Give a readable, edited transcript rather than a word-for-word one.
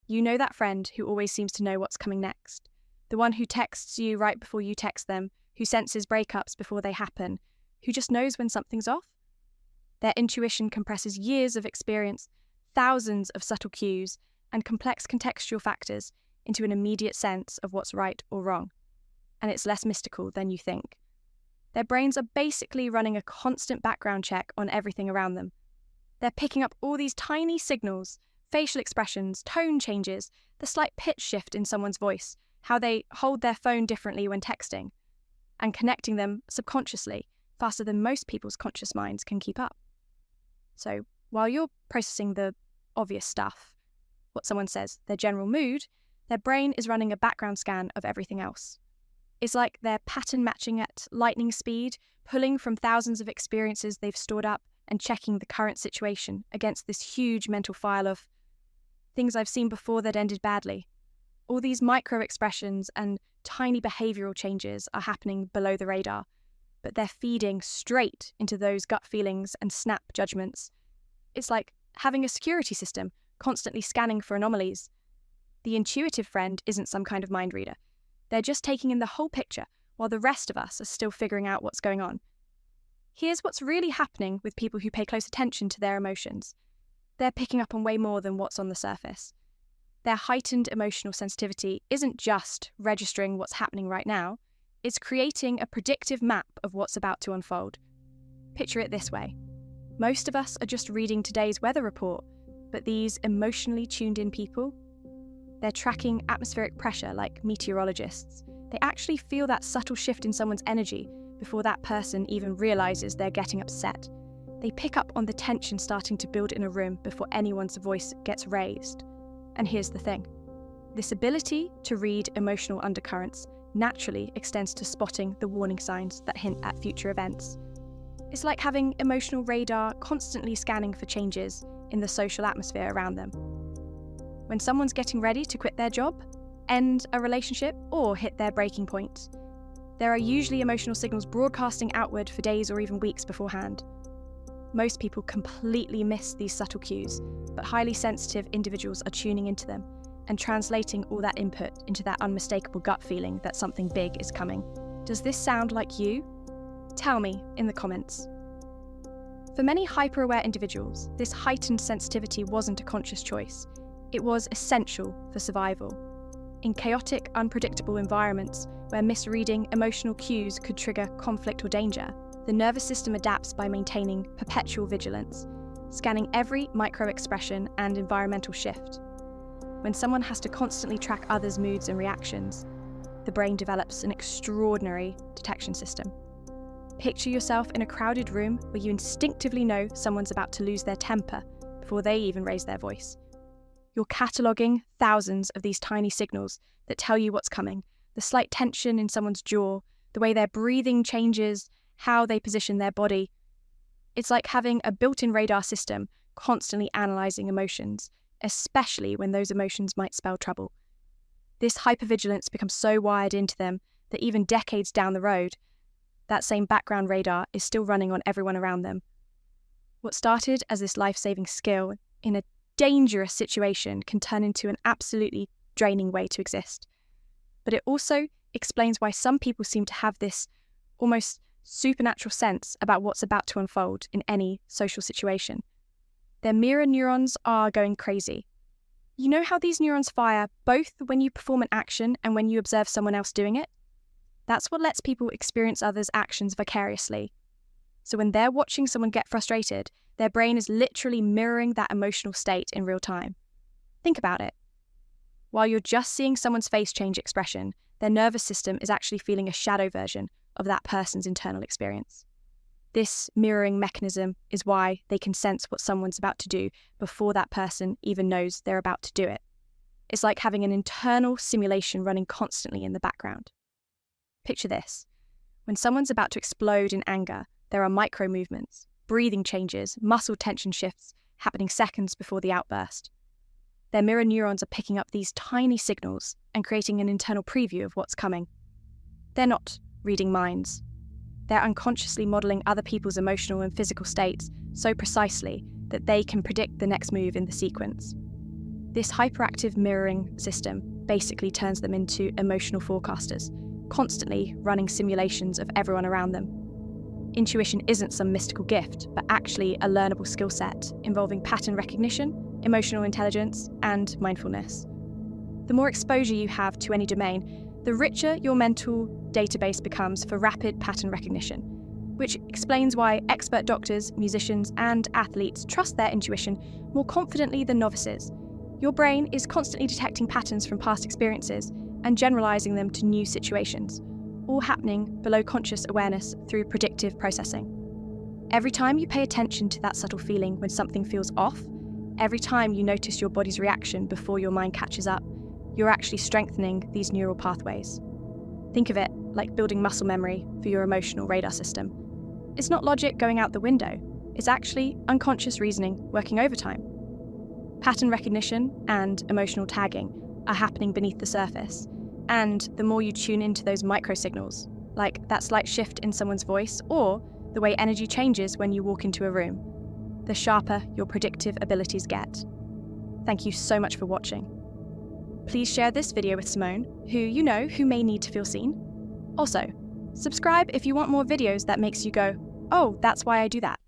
You know that friend who always seems to know what's coming next. The one who texts you right before you text them, who senses breakups before they happen, who just knows when something's off. Their intuition compresses years of experience, thousands of subtle cues, and complex contextual factors into an immediate sense of what's right or wrong. And it's less mystical than you think. Their brains are basically running a constant background check on everything around them. They're picking up all these tiny signals, facial expressions, tone changes, the slight pitch shift in someone's voice, how they hold their phone differently when texting, and connecting them subconsciously, faster than most people's conscious minds can keep up. So while you're processing the obvious stuff, what someone says, their general mood, their brain is running a background scan of everything else. It's like they're pattern matching at lightning speed, pulling from thousands of experiences they've stored up and checking the current situation against this huge mental file of things I've seen before that ended badly. All these micro expressions and tiny behavioural changes are happening below the radar, but they're feeding straight into those gut feelings and snap judgments. It's like having a security system constantly scanning for anomalies. The intuitive friend isn't some kind of mind reader. They're just taking in the whole picture while the rest of us are still figuring out what's going on. Here's what's really happening with people who pay close attention to their emotions. They're picking up on way more than what's on the surface. Their heightened emotional sensitivity isn't just registering what's happening right now, it's creating a predictive map of what's about to unfold. Picture it this way. Most of us are just reading today's weather report, but these emotionally tuned-in people, they're tracking atmospheric pressure like meteorologists. They actually feel that subtle shift in someone's energy before that person even realizes they're getting upset. They pick up on the tension starting to build in a room before anyone's voice gets raised. And here's the thing. This ability to read emotional undercurrents naturally extends to spotting the warning signs that hint at future events. It's like having emotional radar constantly scanning for changes in the social atmosphere around them. When someone's getting ready to quit their job, end a relationship, or hit their breaking point, there are usually emotional signals broadcasting outward for days or even weeks beforehand. Most people completely miss these subtle cues, but highly sensitive individuals are tuning into them and translating all that input into that unmistakable gut feeling that something big is coming. Does this sound like you? Tell me in the comments. For many hyper-aware individuals, this heightened sensitivity wasn't a conscious choice. It was essential for survival. In chaotic, unpredictable environments where misreading emotional cues could trigger conflict or danger, the nervous system adapts by maintaining perpetual vigilance, scanning every micro-expression and environmental shift. When someone has to constantly track others' moods and reactions, the brain develops an extraordinary detection system. Picture yourself in a crowded room where you instinctively know someone's about to lose their temper before they even raise their voice. You're cataloguing thousands of these tiny signals that tell you what's coming, the slight tension in someone's jaw, the way their breathing changes, how they position their body. It's like having a built-in radar system constantly analysing emotions, especially when those emotions might spell trouble. This hypervigilance becomes so wired into them that even decades down the road, that same background radar is still running on everyone around them. What started as this life-saving skill in a dangerous situation can turn into an absolutely draining way to exist. But it also explains why some people seem to have this almost supernatural sense about what's about to unfold in any social situation. Their mirror neurons are going crazy. You know how these neurons fire both when you perform an action and when you observe someone else doing it? That's what lets people experience others' actions vicariously. So when they're watching someone get frustrated, their brain is literally mirroring that emotional state in real time. Think about it. While you're just seeing someone's face change expression, their nervous system is actually feeling a shadow version of that person's internal experience. This mirroring mechanism is why they can sense what someone's about to do before that person even knows they're about to do it. It's like having an internal simulation running constantly in the background. Picture this. When someone's about to explode in anger, there are micro movements, breathing changes, muscle tension shifts happening seconds before the outburst. Their mirror neurons are picking up these tiny signals and creating an internal preview of what's coming. They're not reading minds. They're unconsciously modelling other people's emotional and physical states so precisely that they can predict the next move in the sequence. This hyperactive mirroring system basically turns them into emotional forecasters, constantly running simulations of everyone around them. Intuition isn't some mystical gift, but actually a learnable skill set involving pattern recognition, emotional intelligence, and mindfulness. The more exposure you have to any domain, the richer your mental database becomes for rapid pattern recognition, which explains why expert doctors, musicians, and athletes trust their intuition more confidently than novices. Your brain is constantly detecting patterns from past experiences and generalizing them to new situations, all happening below conscious awareness through predictive processing. Every time you pay attention to that subtle feeling when something feels off, every time you notice your body's reaction before your mind catches up, you're actually strengthening these neural pathways. Think of it like building muscle memory for your emotional radar system. It's not logic going out the window, it's actually unconscious reasoning working overtime. Pattern recognition and emotional tagging are happening beneath the surface, and the more you tune into those microsignals, like that slight shift in someone's voice or the way energy changes when you walk into a room, the sharper your predictive abilities get. Thank you so much for watching. Please share this video with Simone, who may need to feel seen. Also, subscribe if you want more videos that makes you go, "Oh, that's why I do that."